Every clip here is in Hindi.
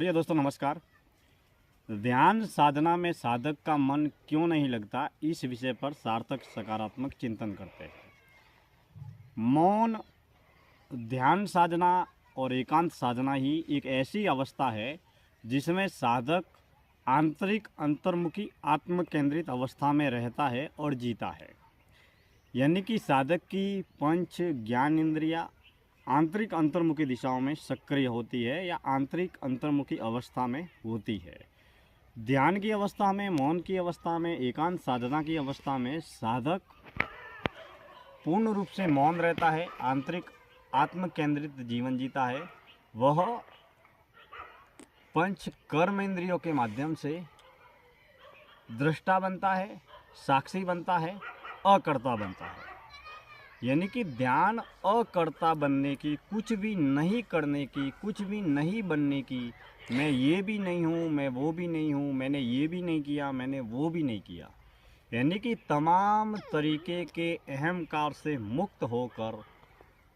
प्रिय दोस्तों नमस्कार। ध्यान साधना में साधक का मन क्यों नहीं लगता, इस विषय पर सार्थक सकारात्मक चिंतन करते हैं। मौन, ध्यान साधना और एकांत साधना ही एक ऐसी अवस्था है जिसमें साधक आंतरिक अंतर्मुखी आत्म केंद्रित अवस्था में रहता है और जीता है। यानी कि साधक की पंच ज्ञान इंद्रिया आंतरिक अंतर्मुखी दिशाओं में सक्रिय होती है या आंतरिक अंतर्मुखी अवस्था में होती है। ध्यान की अवस्था में, मौन की अवस्था में, एकांत साधना की अवस्था में साधक पूर्ण रूप से मौन रहता है, आंतरिक आत्म केंद्रित जीवन जीता है। वह पंच कर्म इंद्रियों के माध्यम से दृष्टा बनता है, साक्षी बनता है, अकर्ता बनता है। यानी कि ध्यान अकर्ता बनने की, कुछ भी नहीं करने की, कुछ भी नहीं बनने की। मैं ये भी नहीं हूँ, मैं वो भी नहीं हूँ, मैंने ये भी नहीं किया, मैंने वो भी नहीं किया। यानी कि तमाम तरीके के अहंकार से मुक्त होकर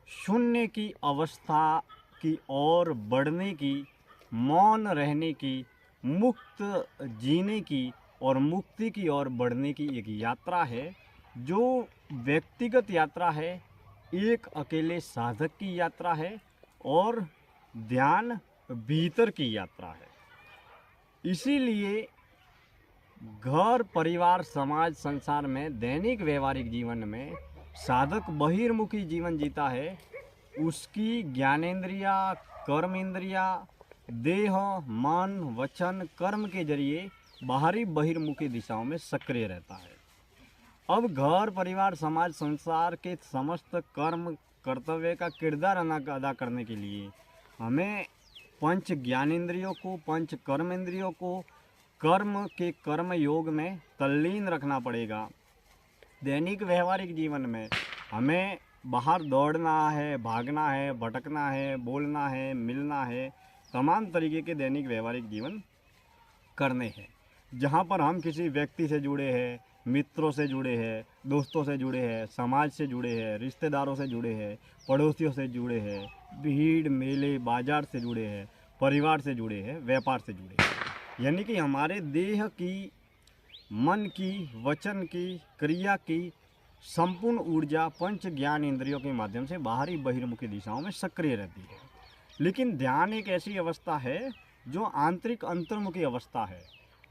शून्य की अवस्था की ओर बढ़ने की, मौन रहने की, मुक्त जीने की और मुक्ति की ओर बढ़ने की एक यात्रा है, जो व्यक्तिगत यात्रा है, एक अकेले साधक की यात्रा है और ध्यान भीतर की यात्रा है। इसीलिए घर, परिवार, समाज, संसार में, दैनिक व्यवहारिक जीवन में साधक बहिर्मुखी जीवन जीता है। उसकी ज्ञानेंद्रिया, कर्मेंद्रिया, देह, मन, वचन, कर्म के जरिए बाहरी बहिर्मुखी दिशाओं में सक्रिय रहता है। अब घर, परिवार, समाज, संसार के समस्त कर्म, कर्तव्य का किरदार अदा करने के लिए हमें पंच ज्ञानेंद्रियों को, पंच कर्मेंद्रियों को कर्म के कर्म योग में तल्लीन रखना पड़ेगा। दैनिक व्यवहारिक जीवन में हमें बाहर दौड़ना है, भागना है, भटकना है, बोलना है, मिलना है, तमाम तरीके के दैनिक व्यवहारिक जीवन करने हैं, जहाँ पर हम किसी व्यक्ति से जुड़े हैं, मित्रों से जुड़े हैं, दोस्तों से जुड़े हैं, समाज से जुड़े हैं, रिश्तेदारों से जुड़े हैं, पड़ोसियों से जुड़े हैं, भीड़ मेले बाजार से जुड़े हैं, परिवार से जुड़े हैं, व्यापार से जुड़े हैं। यानी कि हमारे देह की, मन की, वचन की, क्रिया की संपूर्ण ऊर्जा पंच ज्ञान इंद्रियों के माध्यम से बाहरी बहिर्मुखी दिशाओं में सक्रिय रहती है। लेकिन ध्यान एक ऐसी अवस्था है जो आंतरिक अंतर्मुखी अवस्था है।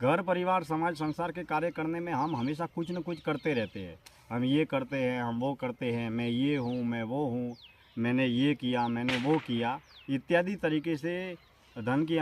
घर, परिवार, समाज, संसार के कार्य करने में हम हमेशा कुछ न कुछ करते रहते हैं। हम ये करते हैं, हम वो करते हैं, मैं ये हूँ, मैं वो हूँ, मैंने ये किया, मैंने वो किया, इत्यादि तरीके से धन की